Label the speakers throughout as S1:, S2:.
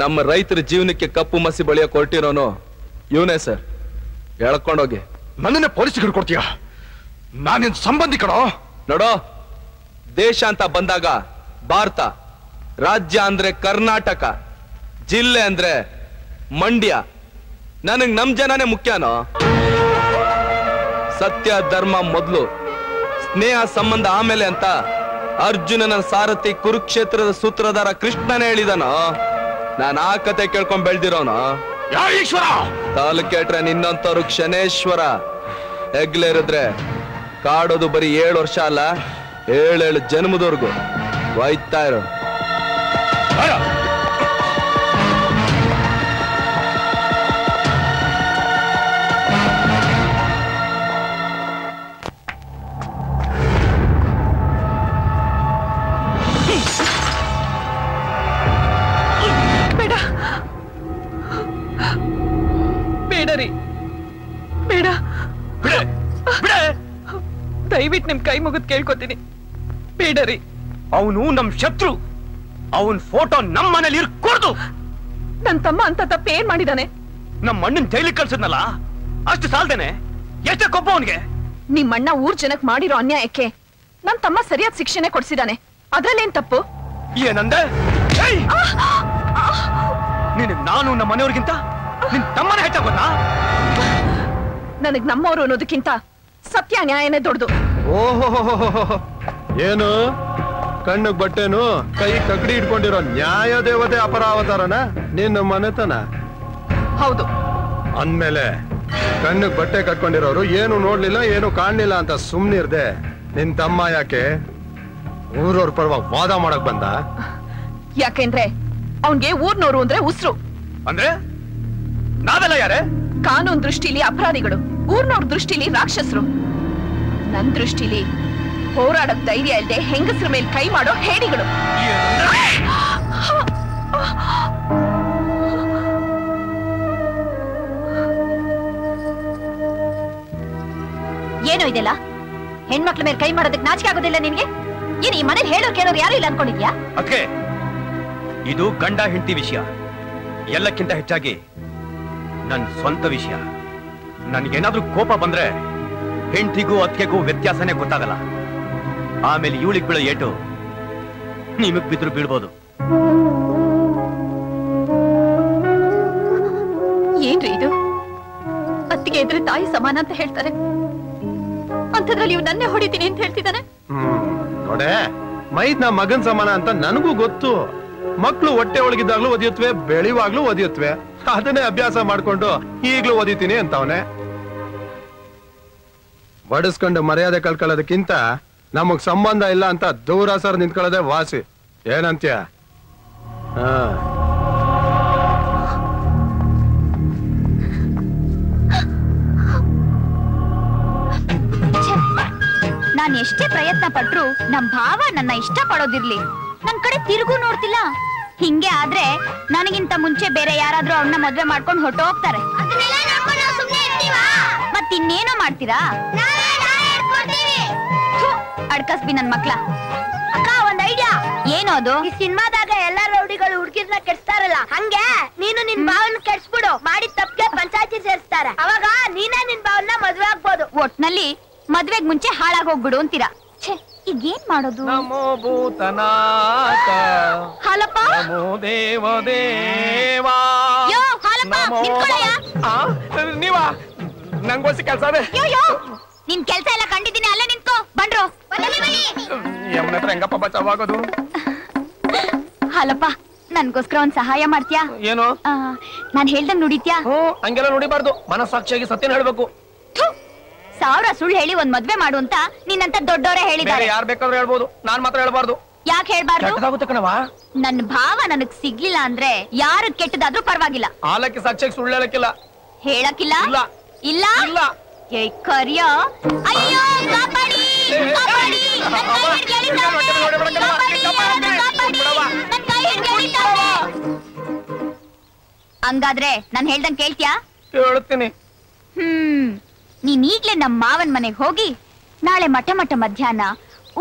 S1: ನಮ್ಮ ರೈತರ ಜೀವನಕ್ಕೆ ಕಪ್ಪು ಮಸಿ ಬಳಿಯ ಕೊಟ್ಟಿರೋನು ಇವನೇ ಸರ್. ಹೇಳ್ಕೊಂಡೋಗಿ.
S2: ನನ್ನನ್ನೇ ಪೊಲೀಸ್ಗೆ ಕೊಡ್ತೀಯ? ನಾನಿನ್ ಸಂಬಂಧಿ ಕಣೋ.
S1: ನೋಡೋ, ದೇಶ ಅಂತ ಬಂದಾಗ ಭಾರತ, ರಾಜ್ಯ ಅಂದ್ರೆ ಕರ್ನಾಟಕ, ಜಿಲ್ಲೆ ಅಂದ್ರೆ ಮಂಡ್ಯ. ನನಗ್ ನಮ್ ಜನನೇ ಮುಖ್ಯನೋ. ಸತ್ಯ ಧರ್ಮ ಮೊದಲು, ಸ್ನೇಹ ಸಂಬಂಧ ಆಮೇಲೆ ಅಂತ ಅರ್ಜುನನ ಸಾರಥಿ ಕುರುಕ್ಷೇತ್ರದ ಸೂತ್ರಧಾರ ಕೃಷ್ಣನೇ ಹೇಳಿದನೋ. ನಾನು ಆ ಕತೆ ಕೇಳ್ಕೊಂಡ್ ಬೆಳ್ದಿರೋನು. ತಾಲೂಕೇಟ್ರೆ ನಿನ್ನಂತವ್ರು ಕ್ಷಣೇಶ್ವರ. ಹೆಗ್ಲೇರಿದ್ರೆ ಕಾಡೋದು ಬರೀ 7 ವರ್ಷ ಅಲ್ಲ, 7 ಜನ್ಮದವರೆಗೂ ಒಯ್ತಾ ಇರೋ.
S3: ಬೇಡ, ದಯವಿಟ್ಟು ನಿಮ್ ಕೈ ಮುಗಿದ್ ಕೇಳ್ಕೊತೀನಿ. ಬೇಡರಿ.
S2: ಅವನು ನಮ್ ಶತ್ರು. ಅವನ್ ಫೋಟೋ ನಮ್ ಮನೇಲಿ ಇರ್ಕೊಡ್ದು.
S3: ನನ್ ತಮ್ಮ ಅಂತ ತಪ್ಪ ಏನ್ ಮಾಡಿದಾನೆ?
S2: ನಮ್ ಅಣ್ಣನ್ ಜೈಲಿಗೆ ಕಳ್ಸದ್ನಲ್ಲ, ಅಷ್ಟು ಸಾಲ್ದೇನೆ ಎಷ್ಟೇ ಕೊಬ್ಬ ಅವನ್ಗೆ.
S3: ನಿಮ್ಮಣ್ಣ ಊರ್ ಜನಕ್ ಮಾಡಿರೋ ಅನ್ಯಾಯಕ್ಕೆ ನನ್ ತಮ್ಮ ಸರಿಯಾದ ಶಿಕ್ಷೆನೆ ಕೊಡ್ಸಿದಾನೆ. ಅದ್ರಲ್ಲೇನ್ ತಪ್ಪು?
S2: ಏನಂದೆ? ನಿನಗ್ ನಾನು ನಮ್ಮ ಮನೆಯವ್ರಿಗಿಂತ ನಿನ್ ತಮ್ಮನ ಹೆಚ್ಚಾಗೋದಾ?
S3: ನನಗ್ ನಮ್ಮವ್ರು ಅನ್ನೋದಕ್ಕಿಂತ ಸತ್ಯ ನ್ಯಾಯನೇ ದೊಡ್ಡದು.
S4: ಓಹೋ, ಏನು ಕಣ್ಣಿಗೆ ಬಟ್ಟೆನು ಕೈ ಕಗಡಿ ಇಟ್ಕೊಂಡಿರೋ ನ್ಯಾಯ ದೇವತೆ ಅಪರಾವತಾರನ ನಿನ್ನ ಮನೆತನ?
S3: ಹೌದು.
S4: ಅಂದ್ಮೇಲೆ ಕಣ್ಣಿಗೆ ಬಟ್ಟೆ ಕಟ್ಕೊಂಡಿರೋರು ಏನು ನೋಡ್ಲಿಲ್ಲ, ಏನು ಕಾಣ್ಲಿಲ್ಲ ಅಂತ ಸುಮ್ನಿರ್ದೆ ನಿನ್ ತಮ್ಮ ಯಾಕೆ ಊರವ್ರ ಪರವಾಗಿ ವಾದ ಮಾಡಕ್ ಬಂದ?
S3: ಯಾಕೆಂದ್ರೆ ಅವನ್ಗೆ ಊರ್ನೋರು ಅಂದ್ರೆ ಉಸ್ರು.
S2: ಅಂದ್ರೆ ನಾವೆಲ್ಲ ಯಾರೇ?
S3: ಕಾನೂನ್ ದೃಷ್ಟಿಲಿ ಅಪರಾಧಿಗಳು, ಊರ್ನವ್ರ ದೃಷ್ಟಿಲಿ ರಾಕ್ಷಸರು. ನನ್ ದೃಷ್ಟಿಲಿ ಹೋರಾಡಕ್ ಧೈರ್ಯ ಇಲ್ಲದೆ ಹೆಂಗಸ್ರ ಮೇಲೆ ಕೈ ಮಾಡೋ ಹೇಡಿಗಳು.
S5: ಏನೋ ಇದೆಲ್ಲ? ಹೆಣ್ಮಕ್ಳ ಮೇಲೆ ಕೈ ಮಾಡೋದಕ್ಕೆ ನಾಚಿಕೆ ಆಗೋದಿಲ್ಲ ನಿನ್ಗೆ? ಏನ್ ಈ ಮನೇಲಿ ಹೇಳೋ ಕೇಳೋರು ಯಾರು ಇಲ್ಲ ಅನ್ಕೊಂಡಿದ್ಯಾ?
S2: ಅದ್ಕೆ ಇದು ಗಂಡ ಹೆಂಡತಿ ವಿಷಯ, ಎಲ್ಲಕ್ಕಿಂತ ಹೆಚ್ಚಾಗಿ ನನ್ ಸ್ವಂತ ವಿಷಯ. ನನ್ಗೇನಾದ್ರೂ ಕೋಪ ಬಂದ್ರೆ ಹೆಂಡತಿಗೂ ಅತ್ತಿಗೆಗೂ ವ್ಯತ್ಯಾಸನೇ ಗೊತ್ತಾಗಲ್ಲ. ಆಮೇಲೆ ಇವಳಿಗೆ ಬೀಳೋ ಏಟು ನಿಮಗ್ ಬಿದ್ರು ಬೀಳ್ಬೋದು.
S5: ಏನ್ರಿ ಇದು? ಅತ್ತಿಗೆ ಇದ್ರೆ ತಾಯಿ ಸಮಾನ ಅಂತ ಹೇಳ್ತಾರೆ, ಅಂಥದ್ರಲ್ಲಿ ಇವ್ ನನ್ನೇ ಹೊಡಿತೀನಿ ಅಂತ ಹೇಳ್ತಿದ್ದಾನೆ.
S4: ನೋಡೆ, ಮೈದ್ ನಾ ಮಗನ್ ಸಮಾನ ಅಂತ ನನಗೂ ಗೊತ್ತು. ಮಕ್ಳು ಹೊಟ್ಟೆ ಒಳಗಿದ್ದಾಗ್ಲೂ ಓದಿಯತ್ವೆ, ಬೆಳೆಯುವಾಗ್ಲೂ ಓದಿಯತ್ವೆ. ಅದನ್ನೇ ಅಭ್ಯಾಸ ಮಾಡ್ಕೊಂಡು ಈಗ್ಲೂ ಓದಿತೀನಿ ಅಂತವನೆ. ಬಡಿಸ್ಕೊಂಡು ಮರ್ಯಾದೆ ಕಳ್ಕೊಳ್ಳೋದಕ್ಕಿಂತ ನಮಗ್ ಸಂಬಂಧ ಇಲ್ಲ ಅಂತ ದೂರ ಸರ್ ನಿಂತ್ಕೊಳ್ಳೋದೇ ವಾಸಿ. ಏನಂತ್ಯ?
S5: ನಾನ್ ಎಷ್ಟೇ ಪ್ರಯತ್ನ ಪಟ್ರು ನಮ್ ಭಾವ ನನ್ನ ಇಷ್ಟ ಪಡೋದಿರ್ಲಿ, ನನ್ ಕಡೆ ತಿರುಗು ನೋಡ್ತಿಲ್ಲ. ಹಿಂಗೆ ಆದ್ರೆ ನನಗಿಂತ ಮುಂಚೆ ಬೇರೆ ಯಾರಾದ್ರೂ ಅವನ್ನ ಮದ್ವೆ ಮಾಡ್ಕೊಂಡು ಹೊರಟೋಗ್ತಾರೆ. ಮತ್ತಿನ್ನೇನೋ ಮಾಡ್ತೀರಾ? ಅಡ್ಕಸ್ಬಿ ನನ್ ಮಕ್ಳ. ಅಕ್ಕ, ಒಂದ್ ಐಡಿಯಾ. ಏನೋ ಅದು? ಈ ಸಿನಿಮಾದಾಗ ಎಲ್ಲಾ ರೌಡಿಗಳು ಹುಡುಗಿರ್ನ ಕೆಡ್ಸ್ತಾರಲ್ಲ, ಹಂಗೆ ನೀನು ನಿನ್ ಭಾವನ ಕೆಡ್ಸ್ಬಿಡು. ಮಾಡಿದ ತಪ್ಪಿಗೆ ಪಂಚಾಯತಿ ಸೇರಿಸ್ತಾರೆ. ಅವಾಗ ನೀನೇ ನಿನ್ ಭಾವನ ಮದ್ವೆ ಆಗ್ಬೋದು. ಒಟ್ನಲ್ಲಿ ಮದ್ವೆಗ್ ಮುಂಚೆ ಹಾಳಾಗೋಗ್ಬಿಡು ಅಂತೀರಾ? ಈಗೇನ್ ಮಾಡೋದು?
S2: ನಮೋ ಭೂತನಾಥ,
S5: ಹಾಲಪ್ಪ,
S2: ನಮೋ ದೇವದೇವ.
S5: ಯೋ ಹಾಲಪ್ಪ, ನಿಂತ್ಕೊಳ್ಳಯ್ಯ.
S2: ನೀವಾ? ನಂಗೋಸಿ ಕೆಲಸ ಅದೇ.
S5: ನಿನ್ ಕೆಲ್ಸ ಎಲ್ಲ ಕಂಡಿದ್ದೀನಿ, ಅಲ್ಲೇ ನಿಂತ್ಕೋ. ಬಂದ್ರು
S2: ಯಮನ ಹತ್ರ ಹೆಂಗಪ್ಪ ಬಚಾವಾಗೋದು?
S5: ಹಾಲಪ್ಪ, ನನ್ಗೋಸ್ಕರ ಒಂದ್ ಸಹಾಯ ಮಾಡ್ತೀಯಾ?
S4: ಏನು?
S5: ನಾನ್ ಹೇಳ್ದಂಗ್ ನುಡಿತ್ಯಾ?
S4: ಹಂಗೆಲ್ಲ ನುಡಿಬಾರ್ದು, ಮನಸ್ಸಾಕ್ಷಿಯಾಗಿ ಸತ್ಯನ ಹೇಳ್ಬೇಕು.
S5: 1000 ಸುಳ್ಳು ಹೇಳಿ ಒಂದ್ ಮದ್ವೆ ಮಾಡು ಅಂತ ನಿನ್ನಂತ ದೊಡ್ಡವರೇ ಹೇಳಿದ್ದಾರೆ.
S4: ಯಾರು ಬೇಕಾದ್ರೂ ಹೇಳ್ಬೋದು, ನಾನ್ ಮಾತ್ರ ಹೇಳ್ಬಾರ್ದು.
S5: ಯಾಕೆ ಹೇಳ್ಬಾರ್ದು?
S4: ಕೆಟ್ಟದಾಗುತ್ತೆ ಕಣವಾ.
S5: ನನ್ ಭಾವ ನನಗ್ ಸಿಗ್ಲಿಲ್ಲ ಅಂದ್ರೆ ಯಾರು ಕೆಟ್ಟದಾದ್ರೂ ಪರವಾಗಿಲ್ಲ.
S4: ಆಲಕ್ಕೆ ಸಾಕ್ಷಿಯಾಗಿ ಸುಳ್ಳು ಹೇಳಕ್ಕಿಲ್ಲ.
S5: ಹೇಳಕ್ಕಿಲ್ಲ?
S4: ಇಲ್ಲ.
S5: ಇಲ್ಲ?
S4: ಇಲ್ಲ.
S5: ಏ ಕರಿಯ, ಅಯ್ಯೋ ಕಾಪಾಡಿ, ಕಾಪಾಡಿ, ನನ್ ಕೈ ಹಿಡ್ದು ಎಳಿತಾನೆ. ಕಾಪಾಡಿ, ಯಾರಾದ್ರೂ ಕಾಪಾಡಿ, ನನ್ ಕೈ ಹಿಡ್ದು ಎಳಿತಾನೆ. ಹಂಗಾದ್ರೆ ನಾನ್ ಹೇಳ್ದಂಗ್ ಕೇಳ್ತ್ಯಾ?
S4: ಹೇಳ್ತೀನಿ.
S5: ನೀನ್ ಈಗ್ಲೇ ನಮ್ ಮಾವನ್ ಮನೆಗ್ ಹೋಗಿ ನಾಳೆ ಮಠ ಮಧ್ಯಾಹ್ನ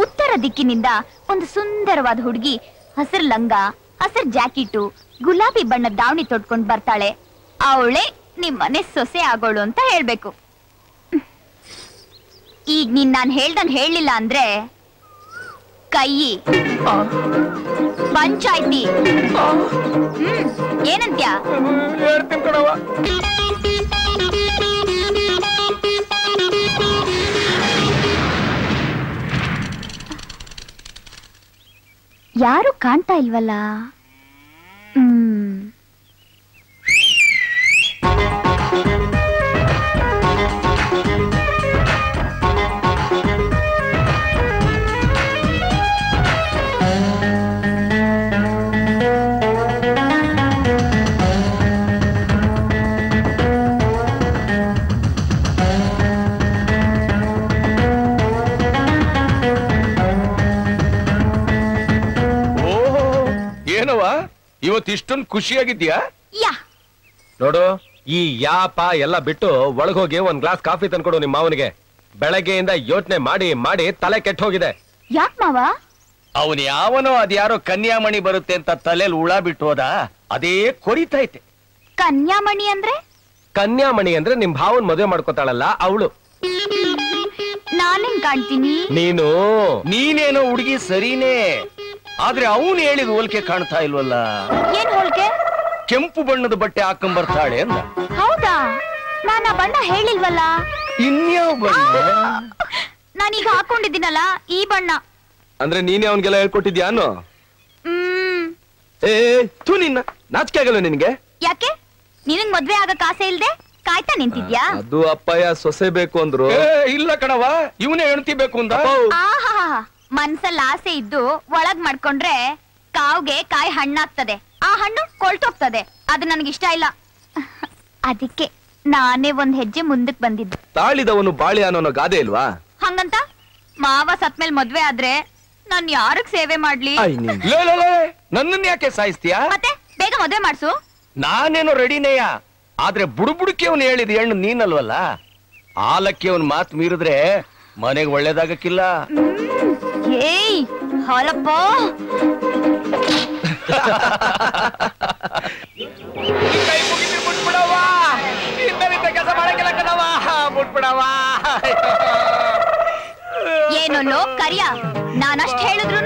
S5: ಉತ್ತರ ದಿಕ್ಕಿನಿಂದ ಒಂದು ಸುಂದರವಾದ ಹುಡುಗಿ ಹಸಿರು ಲಂಗ, ಹಸಿರು ಜಾಕೆಟು, ಗುಲಾಬಿ ಬಣ್ಣದ ದಾವಣಿ ತೊಟ್ಕೊಂಡ್ ಬರ್ತಾಳೆ. ಅವಳೆ ನಿಮ್ ಮನೆ ಸೊಸೆ ಆಗೋಳು ಅಂತ ಹೇಳ್ಬೇಕು. ಈಗ ನೀನ್ ನಾನ್ ಹೇಳ್ದಂಗ್ ಹೇಳಿಲ್ಲ ಅಂದ್ರೆ ಕೈ ಪಂಚಾಯ್ತಿ. ಏನಂತ್ಯಾ?
S4: ಹೇಳ್ತೀನಿ ಕಣವ.
S5: ಯಾರು ಕಾಣ್ತಾ ಇಲ್ವಲ್ಲ?
S1: ಇವತ್ತು ಇಷ್ಟೊಂದು ಖುಷಿಯಾಗಿದ್ಯಾ?
S4: ನೋಡು, ಈ ಯಾಪ ಎಲ್ಲ ಬಿಟ್ಟು ಒಳಗೋಗಿ ಒಂದ್ ಗ್ಲಾಸ್ ಕಾಫಿ ತಂದ್ಕೊಡು ನಿಮ್ಮ ಮಾವನಿಗೆ. ಬೆಳಗ್ಗೆಯಿಂದ ಯೋಚನೆ ಮಾಡಿ ಮಾಡಿ ತಲೆ ಕೆಟ್ಟ ಹೋಗಿದೆ.
S5: ಯಾಕ್ ಮಾವ?
S2: ಅವನ್ ಯಾವನೋ ಅದ್ಯಾರೋ ಕನ್ಯಾಮಣಿ ಬರುತ್ತೆ ಅಂತ ತಲೆಯಲ್ಲಿ ಹುಳ ಬಿಟ್ಟು ಹೋದ, ಅದೇ ಕೊರಿತೈತೆ.
S5: ಕನ್ಯಾಮಣಿ ಅಂದ್ರೆ?
S4: ಕನ್ಯಾಮಣಿ ಅಂದ್ರೆ ನಿಮ್ ಭಾವನ್ ಮದುವೆ ಮಾಡ್ಕೋತಾಳಲ್ಲ ಅವಳು.
S5: ನಾನೇನ್ ಕಾಣ್ತೀನಿ?
S2: ನೀನೇನೋ ಹುಡುಗಿ ಸರಿನೇ, ಆದ್ರೆ ಅವನು ಹೇಳಿದ ಹೋಲಿಕೆ ಕಾಣ್ತಾ ಇಲ್ವಲ್ಲ.
S5: ಏನ್ ಹೋಲಿಕೆ?
S2: ಕೆಂಪು ಬಣ್ಣದ ಬಟ್ಟೆ ಹಾಕೊಂಡ್ಬರ್ತಾಳೆ ಅಂದ.
S5: ಹೌದಾ? ನಾನ್ ಆ ಬಣ್ಣ ಹೇಳಿಲ್ವಲ್ಲ.
S2: ಇನ್ಯಾವ ಬಣ್ಣ?
S5: ನಾನೀಗ ಹಾಕೊಂಡಿದ್ದೀನಲ್ಲ ಈ ಬಣ್ಣ.
S1: ಅಂದ್ರೆ ನೀನೇ ಅವನ್ಗೆಲ್ಲ ಹೇಳ್ಕೊಟ್ಟಿದ್ಯಾನು? ನಿನ್ನ ನಾಚಿಕೆ ಆಗಲ್ಲ ನಿನ್ಗೆ?
S5: ಯಾಕೆ? ನಿನಗ್ ಮದ್ವೆ ಆಗಕ್ ಆಸೆ ಇಲ್ದೆ ಕಾಯ್ತಾ ನಿಂತಿದ್ಯಾ?
S1: ಅದು ಅಪ್ಪಯ್ಯ ಸೊಸೆ ಬೇಕು ಅಂದ್ರು.
S2: ಇಲ್ಲ ಕಣವ, ಇವನೇ ಹೆಣ್ತಿ ಬೇಕು ಅಂದ.
S5: ಮನ್ಸಲ್ಲಿ ಆಸೆ ಇದ್ದು ಒಳಗ್ ಮಾಡ್ಕೊಂಡ್ರೆ ಕಾವ್ಗೆ ಕಾಯಿ ಹಣ್ಣಾಗ್ತದೆ, ಆ ಹಣ್ಣು ಕೊಳ್ತೋಗ್ತದೆ. ಅದು ನನಗಿಷ್ಟ ಇಲ್ಲ. ಅದಕ್ಕೆ ನಾನೇ ಒಂದ್ ಹೆಜ್ಜೆ ಮುಂದಕ್ ಬಂದಿದ್ದು.
S1: ತಾಳಿದವನು ಬಾಳಿ ಅನ್ನೋ ಗಾದೆ ಇಲ್ವಾ?
S5: ಹಂಗಂತ ಮಾವ ಸತ್ಮೇಲ್ ಮದ್ವೆ ಆದ್ರೆ ನಾನ್ ಯಾರಕ್ ಸೇವೆ ಮಾಡ್ಲಿ?
S2: ನನ್ನನ್ ಯಾಕೆ ಸಾಯಿಸ್ತೀಯಾ?
S5: ಮತ್ತೆ ಬೇಗ ಮದ್ವೆ ಮಾಡ್ಸು.
S2: ನಾನೇನೋ ರೆಡಿನೇಯ, ಆದ್ರೆ ಬುಡುಬುಡುಕಿ ಅವನು ಹೇಳಿದ ಹೆಣ್ಣು ನೀನಲ್ವಲ್ಲ. ಆಲಕ್ಕೆ ಅವನ್ ಮಾತು ಮೀರಿದ್ರೆ ಮನೆಗೆ ಒಳ್ಳೇದಾಗಕ್ಕಿಲ್ಲ.
S5: ಏಯ್ ಹಾಲಪ್ಪ,
S2: ಕೆಲಸ ಮಾಡಕ್ಕಿಲ್ಲ ಕಣವ, ಬಿಟ್ಬಿಡವ.
S5: ಏನೋ ಕರಿಯ, ನಾನಷ್ಟ್ ಹೇಳಿದ್ರು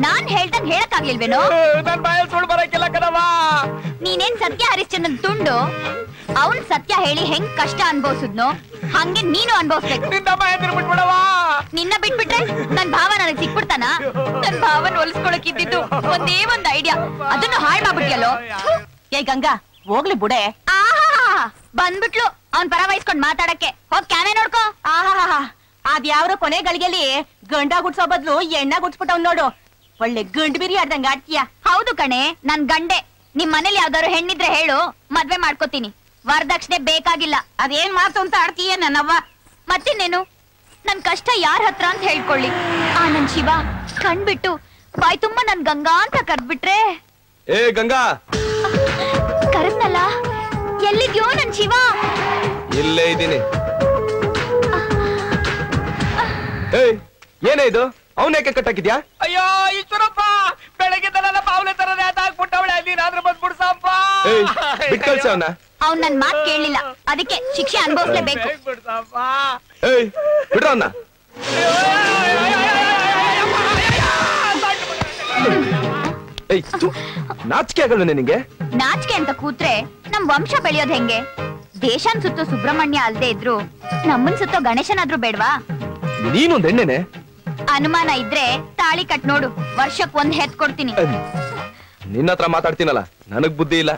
S5: ನಾನ್ ಹೇಳ್ದಂಗ್ ಹೇಳಕ್ಕಾಗ್ಲಿಲ್ವೇನೋ?
S2: ನನ್ ಬಾಯಲ್ಲಿ ಸುಳ್ಳು ಬರಕ್ಕಿಲ್ಲ ಕಣವ.
S5: ನೀನೇನ್ ಸತ್ಯ ಹರಿಶ್ಚಂದ್ರನ್ ತುಂಡು, ಅವನ್ ಸತ್ಯ ಹೇಳಿ ಹೆಂಗ್ ಕಷ್ಟ ಅನ್ಭವಿಸಿದ್ನೋ ಹಂಗೆ ನೀನು ಅನ್ಭವಿಸ್ಬೇಕು. ನಿನ್ನ ಬಿಟ್ಬಿಟ್ರೆ ನನ್ ಭಾವ ನನಗ್ ಸಿಕ್ಬಿಡ್ತಾನ? ನನ್ ಭಾವನ್ ಹೊಲಿಸ್ಕೊಳಕ್ ಇದ್ದಿದ್ದು ಒಂದೇ ಒಂದ್ ಐಡಿಯಾ, ಅದನ್ನು ಹಾಳ್ ಮಾಡ್ಬಿಟ್ಯಲ್ಲೋ.
S3: ಏ ಗಂಗಾ, ಹೋಗ್ಲಿ ಬುಡೆ.
S5: ಬಂದ್ಬಿಟ್ಲು ಅವ್ನ್ ಪರ ವಹಿಸ್ಕೊಂಡ್ ಮಾತಾಡಕ್ಕೆ. ಹೋಗ್ ಕ್ಯಾಮೆ ನೋಡ್ಕೋ.
S3: ಅದ್ಯಾವ್ರೋ ಕೊನೆ ಗಳಿಗೆಲಿ ಗಂಡ ಗುಡ್ಸೋ ಬದ್ಲು ಎಣ್ಣ ಗುಡ್ಸ್ಬಿಟ್ಟವ್ ನೋಡು. ಒಳ್ಳೆ ಗಂಡ್ ಬಿರಿ ಆಡ್ದಂಗ ಆಡ್ತೀಯ.
S5: ಹೌದು ಕಣೆ, ನನ್ ಗಂಡೆ. ನಿಮ್ ಮನೇಲಿ ಯಾವ್ದಾದ್ರು ಹೆಣ್ಣಿದ್ರೆ ಹೇಳು, ಮದ್ವೆ ಮಾಡ್ಕೋತೀನಿ. ವರದಕ್ಷಿಣೆ ಬೇಕಾಗಿಲ್ಲ.
S3: ಅದೇನ್ ಮಾತು ಅಂತ ಆಡ್ತೀಯ ನನ್ನವ್ವ.
S5: ಮತ್ತಿನ್ನೇನು, ನನ್ ಕಷ್ಟ ಯಾರ ಹತ್ರ ಅಂತ ಹೇಳ್ಕೊಳ್ಳಿ. ಆ ನನ್ ಶಿವ ಕಣ್ಬಿಟ್ಟು ಬಾಯ್ ತುಂಬಾ ನನ್ ಗಂಗಾ ಅಂತ ಕರ್ದ್ಬಿಟ್ರೆ.
S1: ಏ ಗಂಗಾ,
S5: ಕರೆದ್ನಲ್ಲ, ಎಲ್ಲಿದ್ಯೋ ನನ್ ಶಿವ?
S1: ಇಲ್ಲೇ ಇದ್ದೀನಿ. ಏಯ್, ಏನೇ ಇದು? ಅವನೇಕೆ ಕಟ್ಟಾಕಿದ್ಯಾ?
S2: ಅಯ್ಯೋ ಈಶ್ವರಪ್ಪ, ಬೆಳಗ್ಗೆದಲ್ಲ ಪಾವಲೆ ತರ ನೇತಾಕ್ಬಿಟ್ಟವಳೆ, ನೀನಾದ್ರೂ ಬಂದ್ಬಿಡ್ಸಪ್ಪ.
S1: ಬಿಟ್ಕಳ್ಸ ಅವನ.
S5: ಅವ್ನ್ ನನ್ ಮಾತ್ ಕೇಳಲಿಲ್ಲ, ಅದಕ್ಕೆ ಶಿಕ್ಷೆ ಅನುಭವಿಸ್ಲೇಬೇಕು.
S1: ಏಯ್, ಬಿಡ್ರ ಅವನ್ನ. ಏಯ್, ನಾಚಿಕೆ ಆಗಲ್ಲ ನಿನಗೆ?
S5: ನಾಚಿಕೆ ಅಂತ ಕೂತ್ರೆ ನಮ್ ವಂಶ ಬೆಳೆಯೋದ್ ಹೆಂಗೆ? ದೇಶನ್ ಸುತ್ತೋ ಸುಬ್ರಹ್ಮಣ್ಯ ಅಲ್ದೇ ಇದ್ರು ನಮ್ಮನ್ ಸುತ್ತೋ ಗಣೇಶನಾದ್ರೂ ಬೇಡ್ವಾ?
S1: ನೀನೊಂದ್ ಹೆಣ್ಣೆನೆ.
S5: ಅನುಮಾನ ಇದ್ರೆ ತಾಳಿ ಕಟ್ ನೋಡು, ವರ್ಷಕ್ ಒಂದ್ ಹೆತ್ ಕೊಡ್ತೀನಿ.
S1: ನಿನ್ನ ಹತ್ರ ಮಾತಾಡ್ತೀನಲ್ಲ ನನಗ್ ಬುದ್ಧಿ ಇಲ್ಲ